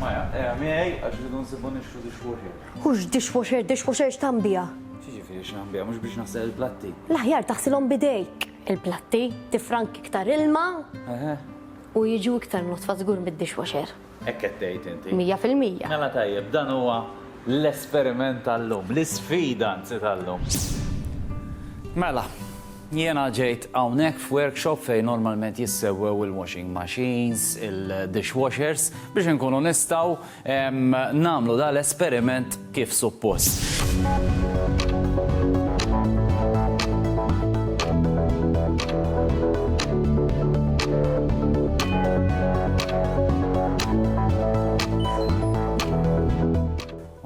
Maja, miej, għax rridu nsibu nixru dishwasher. Hux dishwasher x'tambija. Xiġifieri x'nambija, mhux biex naħsel il-platti. L-aħjar taħsilhom bidejk. Il-platti tifrank iktar ilma u jiġu iktar notfa żgur mid-dishwasher. Hekk qed tgħid inti. 100%. Mela tajjeb, dan huwa l-esperiment tal-lum, l-isfida anzi tal-lum. Mela, jiena ġejt hawnhekk f'workshop fejn normalment jissewwew il-washing machines, il-dishwashers biex inkunu nistgħu nagħmlu dan l-esperiment kif suppost.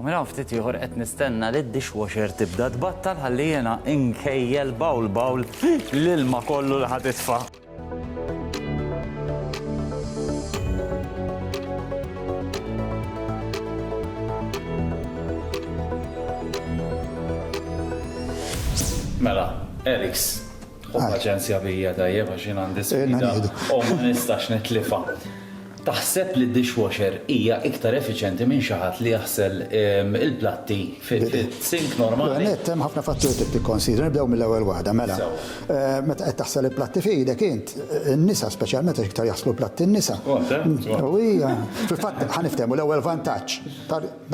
Mela ftit ieħor qed nistenna li d-dishwasher tibda tbattal ħalli jiena nkejjel bawl l-ilma kollu li ħad itfa'. Mela, Eriks, ħu paċenzja bija tajjeb għax jien għandi sfida u ma nistax nitlifa'. Taħseb li d-dishwasher hija iktar effiċjenti minn xi ħadd li jaħsel il-platti fit-sink normali. Hemm ħafna fatturi trid tikkonsidra, nibdew mill-ewwel waħda mela. Meta qed taħsel il-platti f'idek int, in-nisa speċjalment iktar jaħslu platti n-nisa. Hija, fil-fatt ħaniftehmu l-ewwel vantaġġ.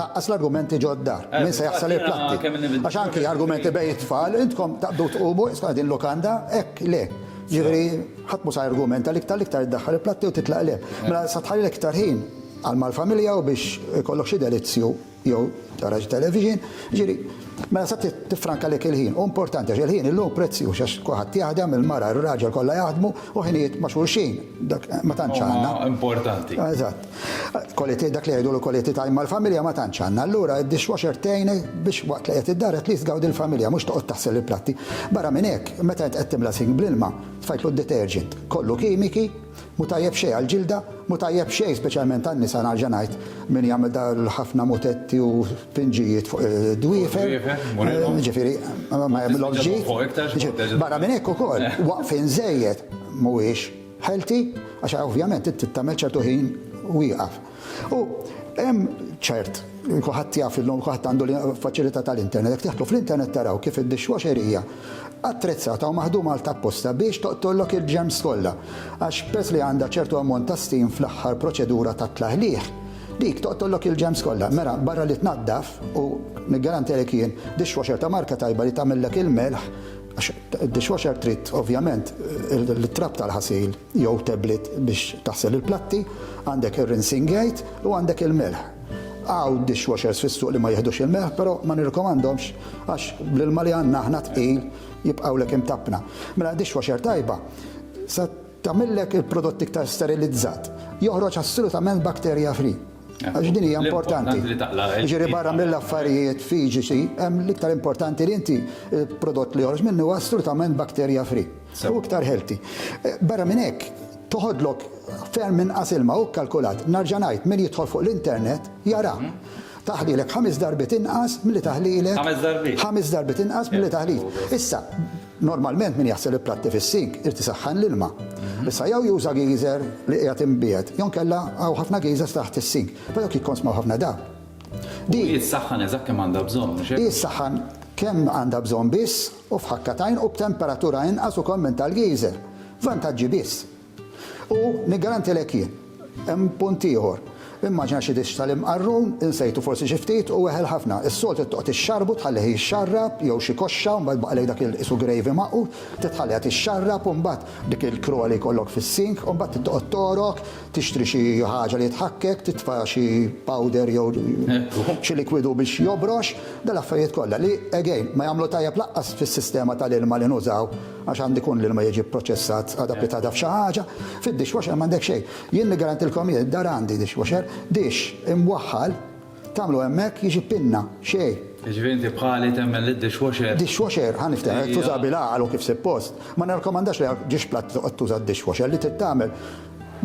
Naqqas l-argumenti ġodda min se jaħsel il-platti. Għax anki argumenti bejn it-tfal intkom taqbdu tqumu isqa' din lokanda hekk le. Ġifieri ħadd mhux argumenta l-iktar iddaħħal il-platti u titlaq le. Mela sa tħalli l-iktar ħin għal mal-familja u biex ikollok xi delizzju jew tara xi television, ġifieri mela sa tifranka lek il-ħin. U importanti għax il-ħin illum prezzjuż għax kulħadd jaħdem il-mara ir-raġel kollha jaħdmu u ħinijiet ma' xulxin. Dak ma tantx għandna. Importanti. Eżatt. Dak li jgħidu l-quality time mal-familja ma tantx għandna. Allura d-dishwasher tgħinek biex waqt li qed iddar at least gawdi l-familja mhux toqgħod taħsel il-platti. Barra minn hekk, meta qed timla sink bl-ilma, tfajtlu d-detergent. Kollu kimiki, mu tajjeb xejn għall-ġilda, mu tajjeb xejn speċjalment għan-nisa narġa' ngħid min jagħmel dar ħafna mutetti u finġijiet fuq dwiefer. Ġifieri ma jagħmilhom ġid. Barra minn hekk ukoll waqfin żejjed mhuwiex healthy għax ovvjament inti tagħmel ċertu ħin wieqaf. U hemm ċert kulħadd jaf illum kulħadd għandu l-faċilità tal-internet, jekk tieħdu fl-internet taraw kif id-dishwasher hija attrezzata u maħduma għal tapposta biex toqtollok il-ġems kollha. Għax peress li għandha ċertu ammont ta' steam fl-aħħar proċedura ta' tlaħlih, dik toqtollok il-ġems kollha. Mela barra li tnaddaf u niggarantilek jien dishwasher ta' marka tajba li tagħmellek il-melħ għax dishwasher trid ovvjament il-trab tal-ħasil jew tablet biex taħsel il-platti, għandek ir-rinsing gate u għandek il-melħ. Għaw dishwashers fis-suq li ma jieħdux il-melħ, però ma nirrikomandhomx għax bl-ilma li għandna aħna tqil jibqgħu lek imtappna. Mela dishwasher tajba sa tagħmellek il-prodott iktar sterilizzat, joħroġ assolutament bakterja free. Għax din hija importanti. Ġieri barra mill-affarijiet fiġiċi, hemm l-iktar importanti li inti il-prodott li joħroġ minnu huwa assolutament bakterja free u iktar healthy. Barra minn hekk toħodlok ferm inqas ilma u kkalkulat. Narġa' ngħid min jidħol fuq l-internet jara. Taħlilek 5 darbit inqas milli taħlilek 5 darbit inqas milli taħlil. Issa, normalment min jaħsel il-platti fis-sink irid isaħħan l-ilma. Issa jew juża geyser li qiegħed imbiegħed, jew nkella hawn ħafna geysers taħt is-sink, però jikkonsmaw ħafna dawl. Jissaħħan eżatt kemm għandha bżonn. Jissaħħan kemm għandha bżonn biss u f'ħakkatajn u b'temperatura inqas ukoll minn tal-geyser. Vantaġġi biss. U niggarantilek jien, hemm punt ieħor. Immaġina xi dix tal-imqarrun, insejtu forsi xi ftit u weħel ħafna. Is-solt toqgħod ixxarbu tħallih jixxarrab jew xi koxxa u mbagħad baqalek dak il-isu gravy maqut, titħallيها tixxarrab u mbagħad dik il-kroa li jkollok fis-sink u mbagħad toqgħod torok, tixtri xi ħaġa li tħakkek, titfa' xi powder jew xi likwidu biex jobrox, dal-affarijiet kollha li again ma jagħmlu tajjeb laqqas fis-sistema tal-ilma li nużaw għax għandi kun l-ilma jiġi proċessat adattata f'xi ħaġa, fid-dishwasher m'għandek xejn. Jien niggarantilkom jien dar għandi dishwasher, dish imwaħħal tagħmlu hemmhekk jiġi pinna xejn. Jiġifieri inti bħali temmel id-dishwasher. Dishwasher ħanifteh tuża bil-għaqal u kif suppost. Ma nirkomandax li ġiex platt toqgħod tuża d-dishwasher li trid tagħmel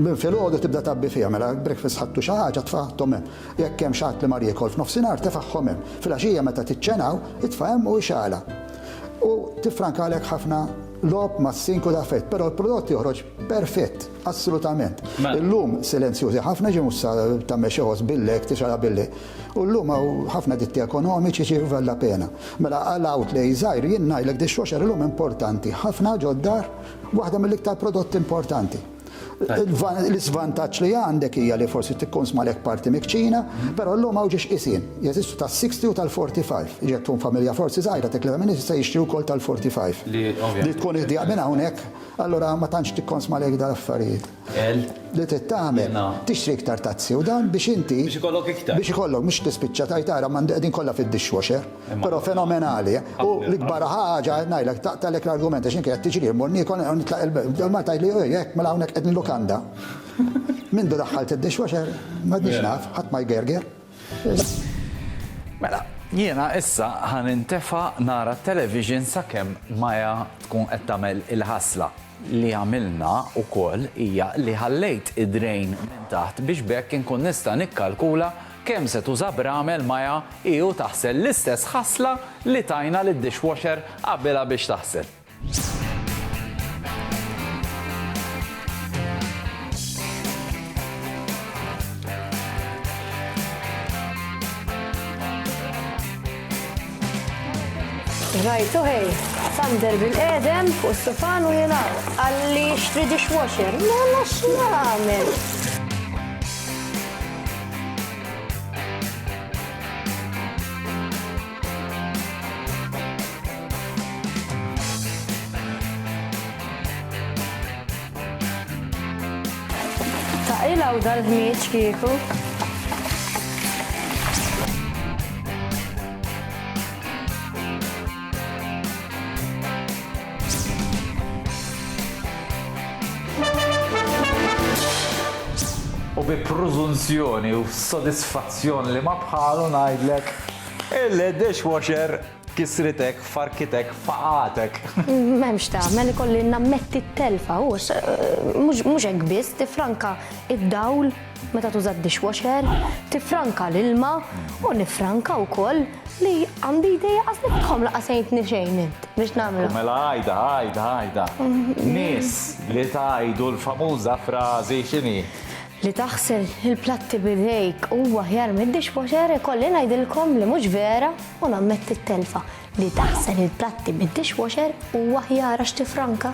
minn filgħodu tibda tabbi fiha mela breakfast ħadtu xi ħaġa tfa'hom hemm. Jekk hemm xi ħadd li mar jiekol f'nofsinhar tefagħhom hemm. Fil-għaxija meta tiċċenaw itfa' hemm u ixgħala. U tifrankalek ħafna lob ma' sinku ta' fett, però l-prodott joħroġ perfett, assolutament. Illum silenzjużi ħafna ġemussa tagħmel xi ħoss billek, tixara billi. U llum hawn ħafna ditti ekonomiċi ċi valla pena. Mela għal outlay żgħir jien ngħidlek dishwasher illum importanti, ħafna ġoddar waħda mill-iktar prodotti importanti. L-isvantaġġ li għandek hija li forsi tikkonsma lek parti mikċina, però llum hawn ġiex qisin. Jeżistu tas-60 u tal-45. Ġek tkun familja forsi żgħira tekleva minn se jixtri wkoll tal-45. Li tkun iħdieq minn hawnhekk, allura ma tantx tikkonsma lek dal-affarijiet. Li tittamel tixtri iktar tazzi u dan biex inti Biex ikollok iktar. biex ikollok mhux tispiċċa tajtara ma qegħdin kollha fid-dishwasher, però fenomenali. U l-ikbar ħaġa ngħidlek taqtalek l-argument għax inke qed tiġri l-morni kon nitlaq ma tajli hekk mela hawnhekk qed lukanda. Min daħħalt id-dishwasher m'għadniex naf, ħadd ma jgerger. Mela, jiena issa ħanintefa' nara t-television sakemm Maja tkun qed tagħmel il-ħasla. Li għamilna wkoll hija li ħallejt id-drejn minn taħt biex bekk inkun nista' nikkalkula kemm se tuża bramel Maja u taħsel l-istess ħasla li tajna lid-dishwasher qabilha biex taħsel. Rajtu hej, Sander bil-qedem fuq s-sofan u jena għalli xtri dishwasher. Ma nax nagħmel. Taqilaw dal-ħmieġ kieku. U bi preżunzjoni u sodisfazzjoni li ma bħalu ngħidlek il-dishwasher kisritek, farkitek, faqatek. M'hemmx tagħmel ikolli nammetti t-telfa u mhux hekk biss tifranka id-dawl meta tuża d-dishwasher, tifranka l-ilma u nifranka wkoll li għandi idea qas nifhom laqasejtni xejn int biex nagħmlu. Mela ħajda. Nies li tgħidu l-famuża frażi x'inhi? Li taħsel il-platti bidejk huwa aħjar mid-dishwasher ikolli ngħidilkom li mhux vera u nammetti t-telfa li taħsel il-platti bid-dishwasher huwa aħjar għax tifranka.